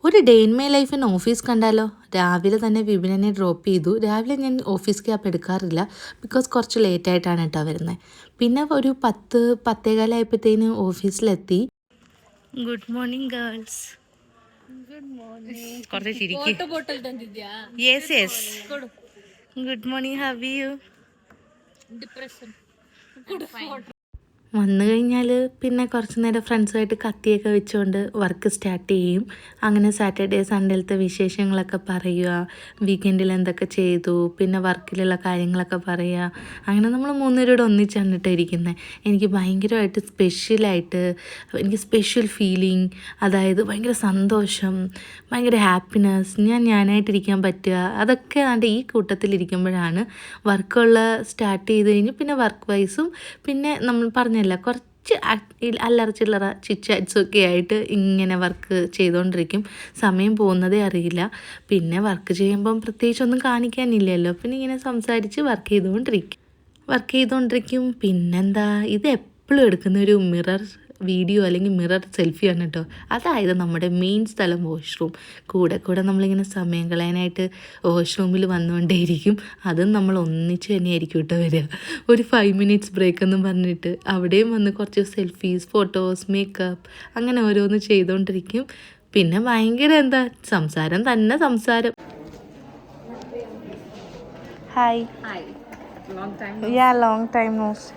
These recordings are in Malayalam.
ഒരു day in my life in office കണ്ടാലോ. രാവിലെ തന്നെ വിപിനെ ഡ്രോപ്പ് ചെയ്തു. രാവിലെ ഞാൻ ഓഫീസ് ക്യാബ് എടുക്കാറില്ല, ബിക്കോസ് കുറച്ച് ലേറ്റായിട്ടാണ് കേട്ടോ വരുന്നത്. പിന്നെ ഒരു 10-10:15 ഓഫീസിലെത്തി. Good morning girls. കുറച്ച് ചിരിക്കും. Yes yes, good morning. How are you? വന്നു കഴിഞ്ഞാൽ പിന്നെ കുറച്ച് നേരം ഫ്രണ്ട്സുമായിട്ട് കത്തിയൊക്കെ വെച്ചുകൊണ്ട് വർക്ക് സ്റ്റാർട്ട് ചെയ്യും. അങ്ങനെ സാറ്റർഡേ സൺഡേയിലത്തെ വിശേഷങ്ങളൊക്കെ പറയുക, വീക്കെൻഡിൽ എന്തൊക്കെ ചെയ്തു, പിന്നെ വർക്കിലുള്ള കാര്യങ്ങളൊക്കെ പറയുക. അങ്ങനെ നമ്മൾ മൂന്നുപേരോട് ഒന്നിച്ചാണ് കേട്ടോ ഇരിക്കുന്നത്. എനിക്ക് ഭയങ്കരമായിട്ട് എനിക്ക് സ്പെഷ്യൽ ഫീലിംഗ്, അതായത് ഭയങ്കര സന്തോഷം, ഭയങ്കര ഹാപ്പിനെസ്, ഞാനായിട്ടിരിക്കാൻ പറ്റുക, അതൊക്കെ ആണ്ട് ഈ കൂട്ടത്തിലിരിക്കുമ്പോഴാണ്. സ്റ്റാർട്ട് ചെയ്ത് കഴിഞ്ഞ് പിന്നെ വർക്ക് വൈസും പിന്നെ നമ്മൾ പറഞ്ഞല്ല കുറച്ച് അല്ലറ ചില്ലറ ചിറ്റ്ചാറ്റ്സൊക്കെ ആയിട്ട് ഇങ്ങനെ വർക്ക് ചെയ്തുകൊണ്ടിരിക്കും. സമയം പോകുന്നതേ അറിയില്ല. പിന്നെ വർക്ക് ചെയ്യുമ്പം പ്രത്യേകിച്ചൊന്നും കാണിക്കാനില്ലല്ലോ, പിന്നെ ഇങ്ങനെ സംസാരിച്ച് വർക്ക് ചെയ്തുകൊണ്ടിരിക്കും. പിന്നെന്താ, ഇത് എപ്പോഴും എടുക്കുന്ന ഒരു മിറർ വീഡിയോ അല്ലെങ്കിൽ മിറർ സെൽഫിയാണ് കേട്ടോ. അതായത് നമ്മുടെ മെയിൻ സ്ഥലം വാഷ്റൂം. കൂടെ നമ്മളിങ്ങനെ സമയം കളയാനായിട്ട് വാഷ്റൂമിൽ വന്നുകൊണ്ടേയിരിക്കും. അതും നമ്മൾ ഒന്നിച്ച് തന്നെയായിരിക്കും കേട്ടോ വരിക. ഒരു 5 മിനിറ്റ്സ് ബ്രേക്ക് എന്ന് പറഞ്ഞിട്ട് അവിടെയും വന്ന് കുറച്ച് സെൽഫീസ്, ഫോട്ടോസ്, മേക്കപ്പ്, അങ്ങനെ ഓരോന്ന് ചെയ്തുകൊണ്ടിരിക്കും. പിന്നെ ഭയങ്കര സംസാരം തന്നെ സംസാരം. Hi. Long time no see.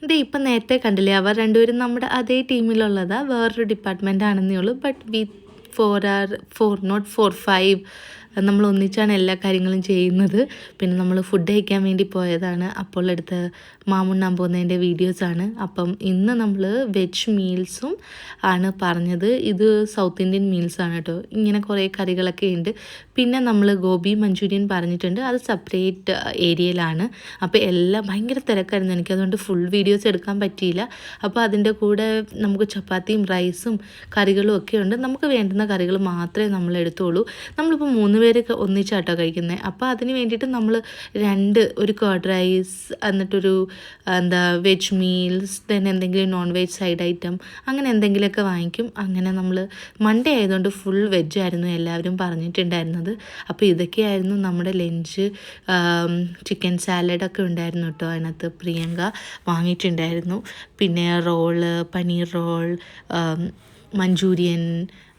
ഇത് ഇപ്പം നേരത്തെ കണ്ടില്ലേ, അവർ രണ്ടുപേരും നമ്മുടെ അതേ ടീമിലുള്ളതാണ്. വേറൊരു ഡിപ്പാർട്ട്മെൻ്റ് ആണെന്നേ ഉള്ളൂ. ബട്ട് 4 നമ്മൾ ഒന്നിച്ചാണ് എല്ലാ കാര്യങ്ങളും ചെയ്യുന്നത്. പിന്നെ നമ്മൾ ഫുഡ് കഴിക്കാൻ വേണ്ടി പോയതാണ്. അപ്പോൾ എടുത്ത് മാമുണ്ണാൻ പോകുന്നതിൻ്റെ വീഡിയോസാണ്. അപ്പം ഇന്ന് നമ്മൾ വെജ് മീൽസും ആണ് പറഞ്ഞത്. ഇത് സൗത്ത് ഇന്ത്യൻ മീൽസാണ് കേട്ടോ. ഇങ്ങനെ കുറേ കറികളൊക്കെ ഉണ്ട്. പിന്നെ നമ്മൾ ഗോബി മഞ്ചൂരിയൻ പറഞ്ഞിട്ടുണ്ട്, അത് സെപ്പറേറ്റ് ഏരിയയിലാണ്. അപ്പോൾ എല്ലാം ഭയങ്കര തിരക്കായിരുന്നു എനിക്ക്, അതുകൊണ്ട് ഫുൾ വീഡിയോസ് എടുക്കാൻ പറ്റിയില്ല. അപ്പോൾ അതിൻ്റെ കൂടെ നമുക്ക് ചപ്പാത്തിയും റൈസും കറികളും ഒക്കെ ഉണ്ട്. നമുക്ക് വേണ്ടുന്ന കറികൾ മാത്രമേ നമ്മൾ എടുത്തുള്ളൂ. നമ്മളിപ്പോൾ 3 പേര് ഒന്നിച്ചാട്ടോ കഴിക്കുന്നത്. അപ്പോൾ അതിന് വേണ്ടിയിട്ട് നമ്മൾ ഒരു കർഡ് റൈസ്, എന്നിട്ടൊരു വെജ് മീൽസ്, ദെൻ എന്തെങ്കിലും നോൺ വെജ് സൈഡ് ഐറ്റം, അങ്ങനെ എന്തെങ്കിലുമൊക്കെ വാങ്ങിക്കും. അങ്ങനെ നമ്മൾ മൺഡേ ആയതുകൊണ്ട് ഫുൾ വെജായിരുന്നു എല്ലാവരും പറഞ്ഞിട്ടുണ്ടായിരുന്നത്. അപ്പോൾ ഇതൊക്കെയായിരുന്നു നമ്മുടെ ലഞ്ച്. ചിക്കൻ സാലഡൊക്കെ ഉണ്ടായിരുന്നു കേട്ടോ. അതിനകത്ത് പ്രിയങ്ക വാങ്ങിയിട്ടുണ്ടായിരുന്നു. പിന്നെ റോള്, പനീർ റോൾ, മഞ്ചൂരിയൻ,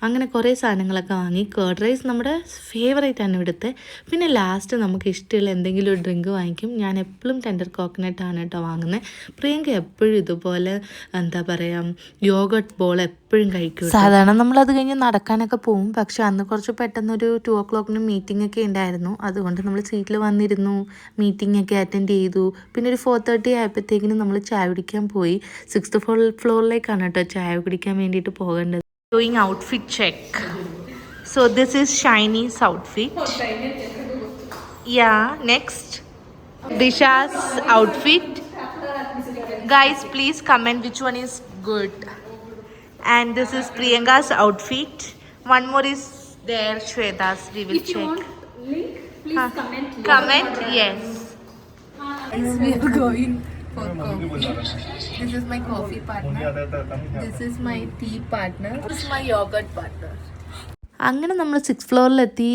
അങ്ങനെ കുറേ സാധനങ്ങളൊക്കെ വാങ്ങി. കർഡ് റൈസ് നമ്മുടെ ഫേവറേറ്റാണ് ഇവിടുത്തെ. പിന്നെ ലാസ്റ്റ് നമുക്ക് ഇഷ്ടമുള്ള എന്തെങ്കിലും ഒരു ഡ്രിങ്ക് വാങ്ങിക്കും. ഞാൻ എപ്പോഴും ടെൻഡർ കോക്കനട്ടാണ് കേട്ടോ വാങ്ങുന്നത്. പ്രിയങ്ക എപ്പോഴും ഇതുപോലെ യോഗട്ട് ബോൾ എപ്പോഴും കഴിക്കും. സാധാരണ നമ്മളത് കഴിഞ്ഞ് നടക്കാനൊക്കെ പോവും. പക്ഷെ അന്ന് കുറച്ച് പെട്ടെന്നൊരു 2 o'clock മീറ്റിംഗ് ഒക്കെ ഉണ്ടായിരുന്നു. അതുകൊണ്ട് നമ്മൾ സീറ്റിൽ വന്നിരുന്നു, മീറ്റിംഗ് ഒക്കെ അറ്റൻഡ് ചെയ്തു. പിന്നെ ഒരു 4:30 ആയപ്പോഴത്തേക്കിനും നമ്മൾ ചായ കുടിക്കാൻ പോയി. 6th floorലേക്കാണ് കേട്ടോ ചായ കുടിക്കാൻ വേണ്ടിയിട്ട് പോകേണ്ടത്. Doing outfit check. So this is Shiny's outfit. Yeah, next Disha's outfit. Guys, please comment which one is good. And this is Priyanka's outfit. One more is there, Shweta's. We will check. If you want link, please comment. Yes. We are going for coffee. This is my coffee partner. This is my tea partner. This is my yogurt partner. അങ്ങനെ നമ്മൾ 6th ഫ്ലോറിലെത്തി.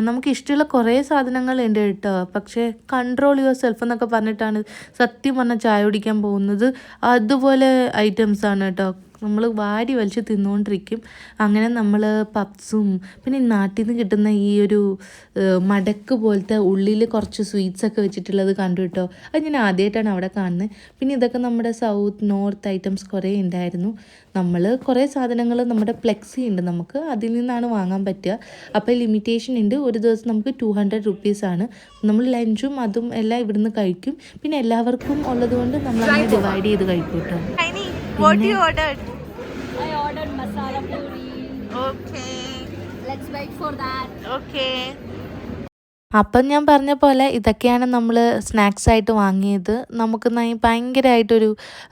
നമുക്ക് ഇഷ്ടമുള്ള കുറേ സാധനങ്ങളുണ്ട് കേട്ടോ. പക്ഷേ കൺട്രോൾ യുവർ സെൽഫ് എന്നൊക്കെ പറഞ്ഞിട്ടാണ് സത്യം പറഞ്ഞാൽ ചായ കുടിക്കാൻ പോകുന്നത്. അതുപോലെ ഐറ്റംസാണ് കേട്ടോ. നമ്മൾ വാരി വലിച്ച് തിന്നുകൊണ്ടിരിക്കും. അങ്ങനെ നമ്മൾ പപ്സും പിന്നെ നാട്ടിൽ നിന്ന് കിട്ടുന്ന ഈ ഒരു മടക്ക് പോലത്തെ ഉള്ളിൽ കുറച്ച് സ്വീറ്റ്സൊക്കെ വെച്ചിട്ടുള്ളത് കണ്ടു കേട്ടോ. അത് ഞാൻ ആദ്യമായിട്ടാണ് അവിടെ കാണുന്നത്. പിന്നെ ഇതൊക്കെ നമ്മുടെ സൗത്ത് നോർത്ത് ഐറ്റംസ് കുറേ ഉണ്ടായിരുന്നു. നമ്മൾ കുറേ സാധനങ്ങൾ നമ്മുടെ ഫ്ലെക്സി ഉണ്ട്, നമുക്ക് അതിൽ നിന്നാണ് വാങ്ങാൻ പറ്റുക. അപ്പോൾ ലിമിറ്റേഷൻ ഉണ്ട്. ഒരു ദിവസം നമുക്ക് 200 rupees. നമ്മൾ ലഞ്ചും അതും എല്ലാം ഇവിടുന്ന് കഴിക്കും. പിന്നെ എല്ലാവർക്കും ഉള്ളതുകൊണ്ട് നമ്മൾ അങ്ങനെ ഡിവൈഡ് ചെയ്ത് കഴിക്കും കേട്ടോ. What you ordered? I ordered masala puri. Okay. Let's wait for that. Okay. അപ്പം ഞാൻ പറഞ്ഞ പോലെ ഇതൊക്കെയാണ് നമ്മൾ സ്നാക്സായിട്ട് വാങ്ങിയത്. നമുക്ക് ഭയങ്കരമായിട്ടൊരു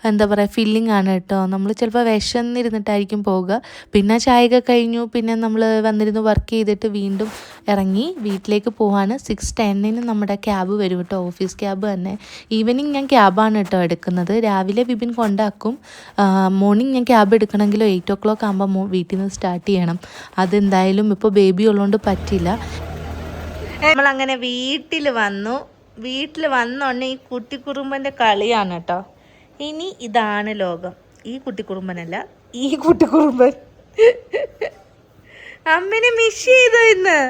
എന്താ പറയുക ഫീലിംഗ് ആണ് കേട്ടോ. നമ്മൾ ചിലപ്പോൾ വിശന്നിരുന്നിട്ടായിരിക്കും പോവുക. പിന്നെ ചായയൊക്കെ കഴിഞ്ഞു. പിന്നെ നമ്മൾ വന്നിരുന്ന് വർക്ക് ചെയ്തിട്ട് വീണ്ടും ഇറങ്ങി വീട്ടിലേക്ക് പോവാണ്. 6:10 നമ്മുടെ ക്യാബ് വരും കേട്ടോ, ഓഫീസ് ക്യാബ് തന്നെ. ഈവനിങ് ഞാൻ ക്യാബാണ് കേട്ടോ എടുക്കുന്നത്. രാവിലെ വിപിൻ കൊണ്ടാക്കും. മോർണിംഗ് ഞാൻ ക്യാബ് എടുക്കണമെങ്കിൽ 8 o'clock ആകുമ്പോൾ വീട്ടിൽ നിന്ന് സ്റ്റാർട്ട് ചെയ്യണം. അതെന്തായാലും ഇപ്പോൾ ബേബി ഉള്ളതുകൊണ്ട് പറ്റില്ല. നമ്മളങ്ങനെ വീട്ടിൽ വന്നോണ്ട് ഈ കുട്ടിക്കുറുമ്പൻ്റെ കളിയാണ് കേട്ടോ. ഇനി ഇതാണ് ലോകം. ഈ കുട്ടിക്കുറുമ്പനല്ല, ഈ കുട്ടിക്കുറുമ്പൻ. അമ്മിനെ മിസ് ചെയ്തോ ഇന്ന്?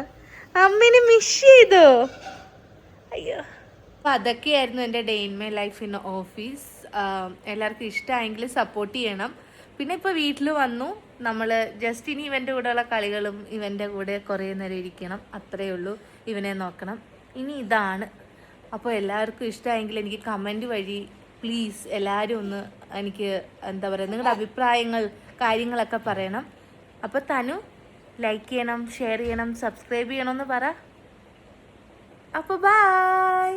അമ്മിനെ മിസ് ചെയ്തോ? അയ്യോ. അപ്പം അതൊക്കെയായിരുന്നു എൻ്റെ day in my life in office. എല്ലാവർക്കും ഇഷ്ടമായെങ്കിൽ സപ്പോർട്ട് ചെയ്യണം. പിന്നെ ഇപ്പോൾ വീട്ടിൽ വന്നു. നമ്മൾ ജസ്റ്റ് ഇനി ഇവൻ്റെ കൂടെയുള്ള കളികളും ഇവൻ്റെ കൂടെ കുറേ നേരം ഇരിക്കണം, അത്രയേ ഉള്ളൂ. ഇവനെ നോക്കണം. ഇനി ഇതാണ്. അപ്പോൾ എല്ലാവർക്കും ഇഷ്ടമായെങ്കിൽ എനിക്ക് കമൻറ്റ് വഴി പ്ലീസ് എല്ലാവരും ഒന്ന് എനിക്ക് എന്താ പറയുക നിങ്ങളുടെ അഭിപ്രായങ്ങൾ കാര്യങ്ങളൊക്കെ പറയണം. അപ്പോൾ തനു ലൈക്ക് ചെയ്യണം, ഷെയർ ചെയ്യണം, സബ്സ്ക്രൈബ് ചെയ്യണമെന്ന് പറ. അപ്പോൾ ബൈ.